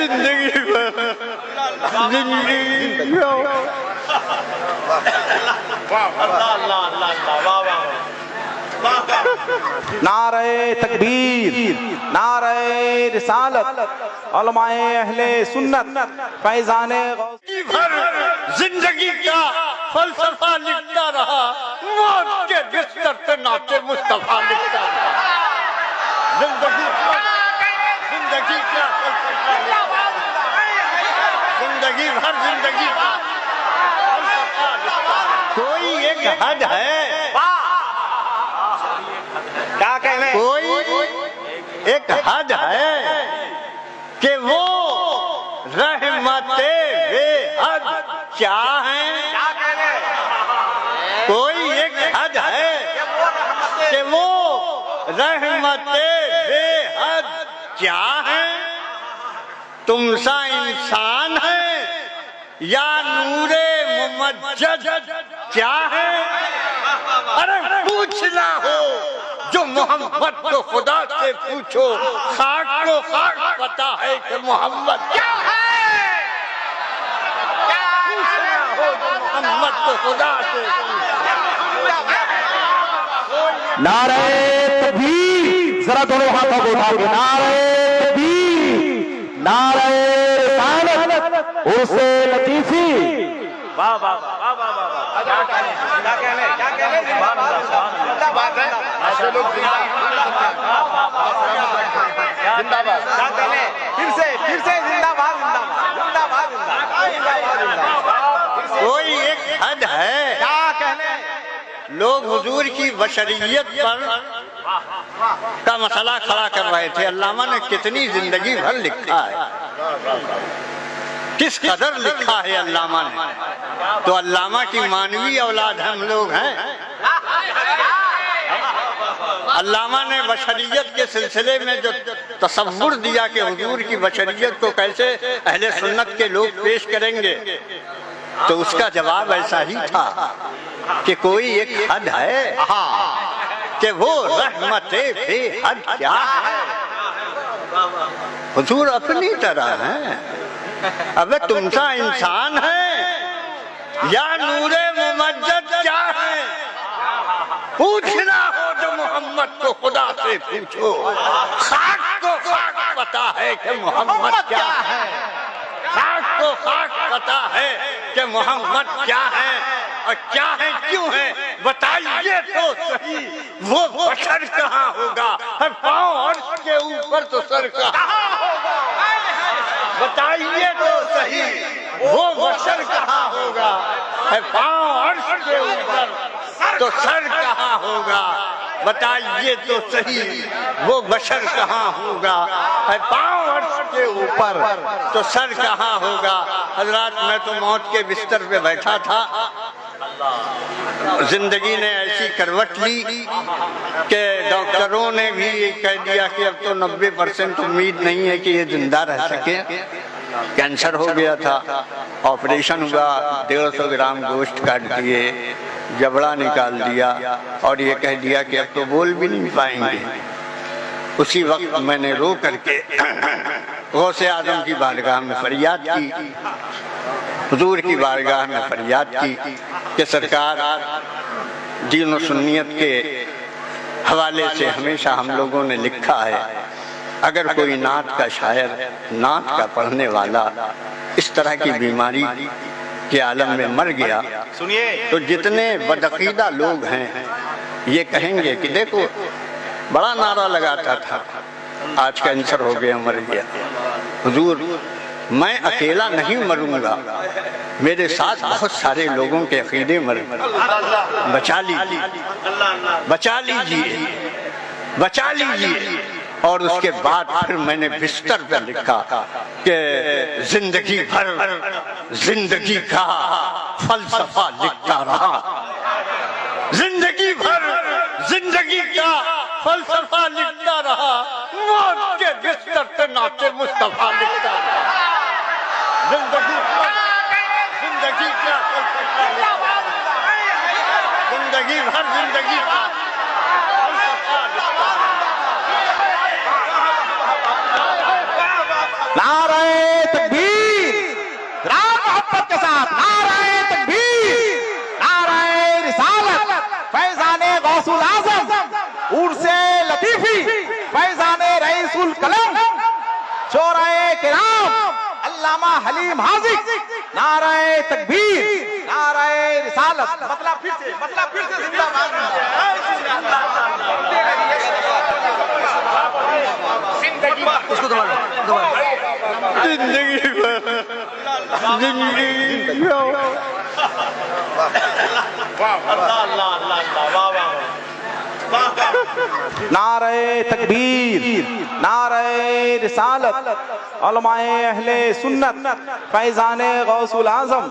زندگی نعرہ تکبیر، نعرہ رسالت، علماء اہل سنت، فیضان بھر زندگی کا فلسفہ لکھتا رہا، موت کے بستر پہ نعت مصطفیٰ لکھتا رہا۔ زندگی کا فلسفہ لکھتا رہا، زندگی بھر زندگی کا فلسفہ لکھتا رہا۔ کوئی ایک حد ہے، کیا کہنے؟ کوئی ایک حد ہے کہ وہ رحمت بے حد کیا ہیں؟ کوئی ایک حد ہے کہ وہ رحمت بے حد کیا ہیں؟ تم سا انسان ہے یا نور ممجد کیا ہے؟ ارے پوچھنا ہو جو محمد کو خدا سے پوچھو، خاک کو خاک پتا ہے کہ محمد کیا ہے؟ پوچھنا ہو جو محمد کو خدا سے پوچھو۔ نعرہ تکبیر، ذرا دونوں ہاتھوں کو اٹھاؤ گے، نعرہ تکبیر، نعرہ رسالت، عرس لطیفی۔ واہ واہ واہ واہ واہ واہ، کیا کہنے؟ کیا کہنے؟ کیا کہنے؟ زندہ باد ہے، ایسے لوگ زندہ باد، کیا کہنے؟ پھر سے زندہ باد، زندہ باد، زندہ باد۔ کوئی ایک حد ہے، کیا کہنے؟ لوگ حضور کی بشریت پر کا مسئلہ کھڑا کر رہے تھے۔ علامہ نے کتنی زندگی بھر لکھا ہے، کس قدر لکھا ہے علامہ نے، تو علامہ کی مانوی اولاد ہم لوگ ہیں۔ علامہ نے بشریت کے سلسلے میں جو تصور دیا کہ حضور کی بشریت کو کیسے اہل سنت کے لوگ پیش کریں گے، تو اس کا جواب ایسا ہی تھا کہ کوئی ایک حد ہے کہ وہ رحمت بے حد کیا ہے؟ حضور اپنی طرح ہیں۔ اب تم سا انسان ہے یا نور ممجد کیا ہے؟ پوچھنا ہو جو محمد کو خدا سے پوچھو، خاک کو خاک پتا ہے کہ محمد کیا ہے؟ خاک کو خاک پتا ہے کہ محمد کیا ہے اور کیا ہے، کیوں ہے؟ بتائیے تو صحیح وہ بشر کہاں ہوگا؟ پاؤں عرش کے اوپر تو سر کہاں ہوگا؟ بتائیے تو صحیح وہ بشر کہاں ہوگا؟ پاؤں عرش کے اوپر تو سر کہاں ہوگا؟ بتائیے تو صحیح وہ بشر کہاں ہوگا؟ پاؤں عرش کے اوپر تو سر کہاں ہوگا؟ حضرات، میں تو موت کے بستر پہ بیٹھا تھا، زندگی نے ایسی کروٹ لی کہ ڈاکٹروں نے بھی کہہ دیا کہ اب تو 90% امید نہیں ہے کہ یہ زندہ رہ سکے۔ کینسر ہو گیا تھا، آپریشن ہوا، 150 گرام گوشت کاٹ دیے، جبڑا نکال دیا اور یہ کہہ دیا کہ اب تو بول بھی نہیں پائیں گے۔ اسی وقت میں نے رو کر کے غوث اعظم کی بارگاہ میں فریاد کی، حضور کی بارگاہ میں فریاد کی کہ سرکار، دین و سنیت کے حوالے سے ہمیشہ ہم لوگوں نے لکھا ہے، اگر کوئی نعت کا شاعر، نعت کا پڑھنے والا اس طرح کی بیماری کے عالم میں مر گیا تو جتنے بدعقیدہ لوگ ہیں یہ کہیں گے کہ دیکھو بڑا نعرہ لگاتا تھا، آج کینسر ہو گیا، مر گیا۔ حضور، میں اکیلا نہیں مروں گا، میرے ساتھ بہت سارے لوگوں کے عقیدے مریں، بچا لیجیے، بچا لیجیے، بچا لیجیے۔ اور اس کے بعد پھر میں نے بستر پہ لکھا کہ زندگی بھر زندگی کا فلسفہ لکھتا رہا، زندگی بھر زندگی کا فلسفہ لکھتا رہا، موت کے بستر پہ نعت مصطفیٰ لکھتا رہا۔ زندگی بھر زندگی کا فلسفہ لکھتا رہا، زندگی بھر زندگی کا فلسفہ لکھتا رہا۔ نعرہ شعراء کرام علامہ حلیم حاضق، نعرہ تکبیر، نعرہ رسالت، مطلب پھر سے زندہ باد۔ اس کو دوبارہ زندگی نعرہ تکبیر، نعرہ رسالت، علماء اہل سنت، فیضان غوث العظم،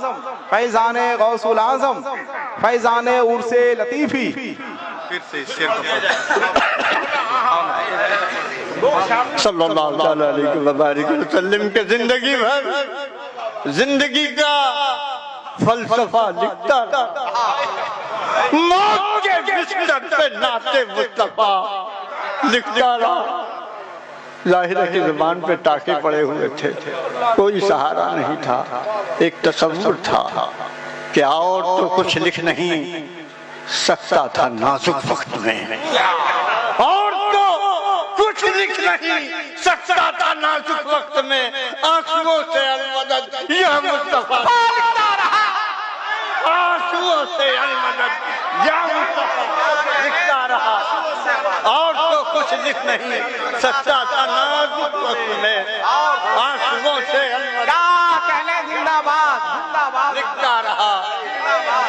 فیضان غوث العظم، فیضان عرس لطیفی۔ صلی اللہ تعالی علیہ وبارک وسلم کے زندگی بھر زندگی کا فلسفہ لکھتا رہا، موت کے بستر پہ نعت مصطفیٰ لکھتا رہا۔ ظاہر ہے کہ زبان پہ ٹاکے پڑے ہوئے تھے، کوئی سہارا نہیں تھا، ایک تصور تھا کہ اور تو کچھ لکھ نہیں سکتا تھا نازک وقت میں، اور تو کچھ لکھ نہیں سکتا تھا نازک وقت میں، آنسوؤں سے المدد یا مصطفیٰ لکھتا رہا، آنسوؤں سے المدد یا مصطفیٰ لکھتا رہا، اور تو کچھ لکھ نہیں سکتا تھا نازک وقت میں، آنسوؤں سے المدد زندہ باد لکھتا رہا،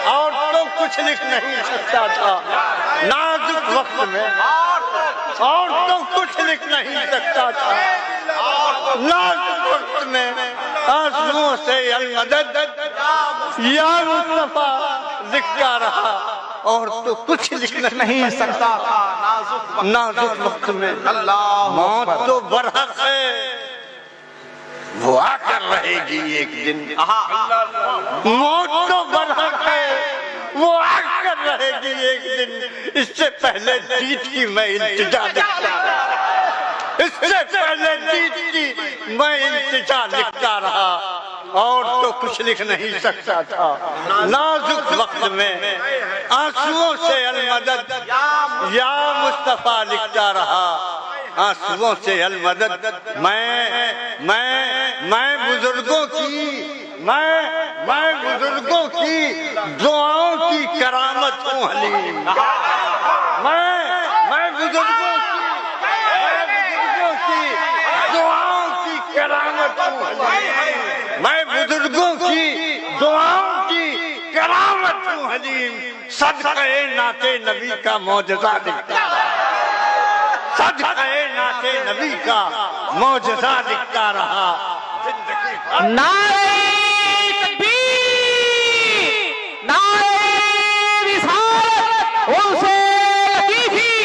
اور تو کچھ لکھ نہیں سکتا تھا نازک وقت میں، اور تو کچھ لکھ نہیں سکتا تھا نازک وقت میں، آنسوؤں سے المدد یا مصطفیٰ لکھتا رہا، اور تو کچھ لکھ نہیں سکتا تھا نازک وقت میں۔ موت تو برحق ہے، وہ آ کر رہے گی ایک دن، موت تو برحق ہے، وہ آ کر رہے گی ایک دن، اس سے پہلے جیت کی میں التجا لکھتا رہا، اس سے پہلے جیت کی میں التجا لکھتا رہا، اور تو کچھ لکھ نہیں سکتا تھا نازک وقت میں، آنسوؤں سے المدد یا مصطفیٰ لکھتا رہا، آنسوؤں سے المدد۔ میں بزرگوں کی دعاؤں کی کرامت ہوں حلیم، میں بزرگوں کی دعاؤں کی کرامت ہوں حلیم، میں بزرگوں کی دعاؤں کی کرامت ہوں حلیم، صدقہ نعت نبی کا معجزہ لکھتا رہا، صدقہ نعت نبی کا معجزہ لکھتا رہا۔ نعرہ تکبیر، نعرہ رسالت، عرس لطیفی،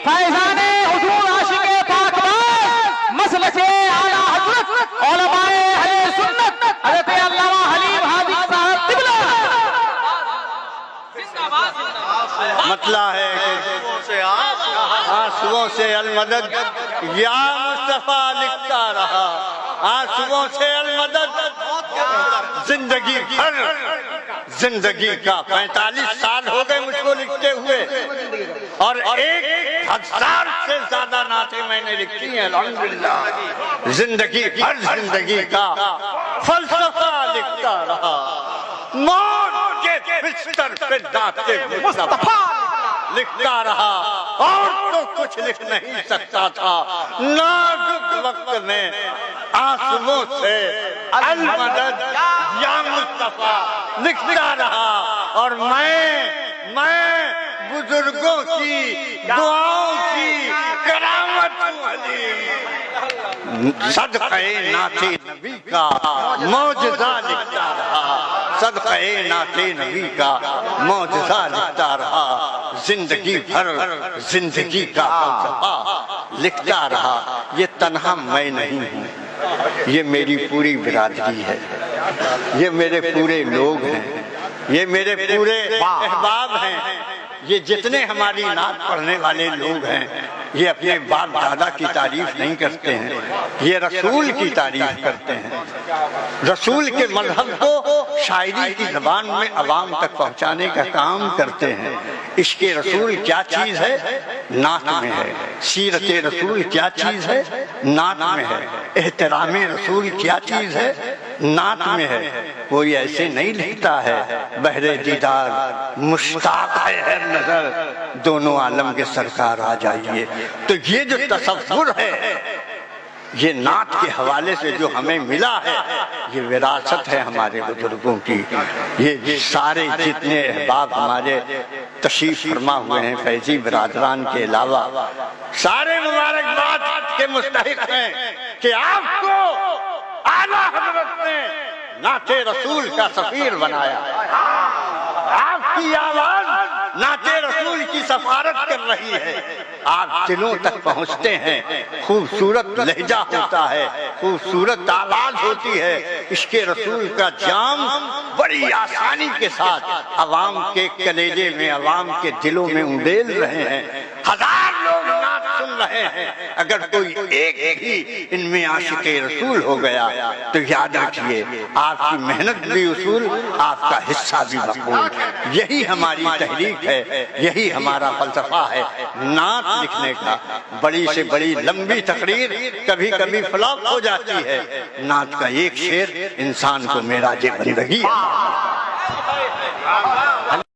فیضان حضور عاشق پاک باز، مسلک اعلیٰ حضرت علماء اہل سنت حضرت علامہ حلیم حاضق صاحب قبلہ۔ مطلع ہے کہ آنسوؤں سے المدد یا مصطفیٰ لکھتا رہا، آنسوؤں سے المدد، زندگی بھر، زندگی کا 45 سال ہو گئے مجھ کو لکھتے ہوئے، اور 1000 سے زیادہ نعتیں میں نے لکھی ہیں الحمدللہ، زندگی بھر زندگی کا فلسفہ لکھتا رہا، موت کے بستر پہ نعت مصطفیٰ لکھتا رہا، اور تو کچھ لکھ نہیں سکتا تھا نازک وقت میں، آنسوؤں سے المدد یا مصطفیٰ لکھتا رہا، اور میں بزرگوں کی دعاؤں کی کرامت ہوں حلیم، صدقہ نعت نبی کا معجزہ لکھتا رہا، صدقہ نعت نبی کا معجزہ لکھتا رہا، زندگی بھر زندگی کا فلسفہ لکھتا رہا۔ یہ تنہا میں نہیں ہوں، یہ میری پوری برادری ہے، یہ میرے پورے لوگ ہیں، یہ میرے پورے احباب ہیں، یہ جتنے ہماری نعت پڑھنے والے لوگ ہیں، یہ اپنے باپ دادا کی تعریف نہیں کرتے ہیں، یہ رسول کی تعریف کرتے ہیں، رسول کے مذہب کو شاعری کی زبان میں عوام تک پہنچانے کا کام کرتے ہیں۔ عشق رسول کیا چیز ہے؟ نعت میں ہے۔ سیرت رسول کیا چیز ہے؟ نعت میں ہے۔ احترام رسول کیا چیز ہے؟ نعت میں ہے۔ کوئی ایسے نہیں لکھتا ہے بہر دیدار مشتاق ہے ہر نظر، دونوں عالم کے سرکار آ جائیے۔ تو یہ جو تصور ہے، یہ نعت کے حوالے سے جو ہمیں ملا ہے، یہ وراثت ہے ہمارے بزرگوں کی۔ یہ سارے جتنے احباب ہمارے تشریف فرما ہوئے ہیں فیضی برادران کے علاوہ، سارے مبارکباد کے مستحق ہیں کہ آپ کو اعلیٰ حضرت نے نعت رسول کا سفیر بنایا۔ آپ کی آواز نعت رسول کی سفارت کر رہی ہے، آپ دلوں تک پہنچتے ہیں، خوبصورت لہجہ ہوتا ہے، خوبصورت آواز ہوتی ہے، عشق رسول کا جام بڑی آسانی کے ساتھ عوام کے کلیجے میں، عوام کے دلوں میں انڈیل رہے ہیں۔ ہزار لوگ نعت سن رہے ہیں، اگر کوئی ایک بھی ان میں عاشق رسول ہو گیا تو یاد رکھیے آپ کی محنت بھی اصول، آپ کا حصہ بھی مقبول۔ یہی ہماری تحریک ہے، یہی ہمارا فلسفہ ہے نعت لکھنے کا۔ بڑی سے بڑی لمبی تقریر کبھی کبھی فلاپ ہو جاتی ہے، نعت کا ایک شعر انسان کو معراج بندگی